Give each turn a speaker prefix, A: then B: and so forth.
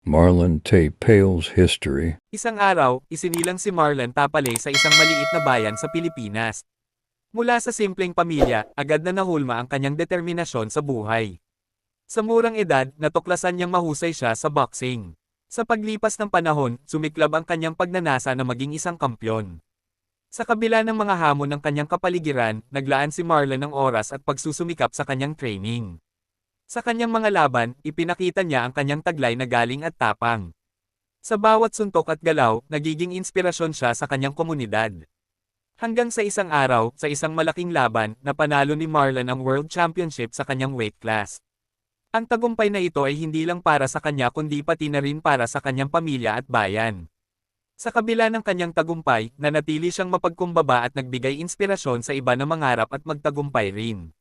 A: Marlon Tapale's history.
B: Isang araw, isinilang si Marlon Tapale sa isang maliit na bayan sa Pilipinas. Mula sa simpleng pamilya, agad na nahulma ang kanyang determinasyon sa buhay. Sa murang edad, natuklasan niyang mahusay siya sa boxing. Sa paglipas ng panahon, sumiklab ang kanyang pagnanasa na maging isang kampyon. Sa kabila ng mga hamon ng kanyang kapaligiran, naglaan si Marlon ng oras at pagsusumikap sa kanyang training. Sa kanyang mga laban, ipinakita niya ang kanyang taglay na galing at tapang. Sa bawat suntok at galaw, nagiging inspirasyon siya sa kanyang komunidad. Hanggang sa isang araw, sa isang malaking laban, napanalo ni Marlon ang World Championship sa kanyang weight class. Ang tagumpay na ito ay hindi lang para sa kanya kundi pati na rin para sa kanyang pamilya at bayan. Sa kabila ng kanyang tagumpay, nanatili siyang mapagkumbaba at nagbigay inspirasyon sa iba na mangarap at magtagumpay rin.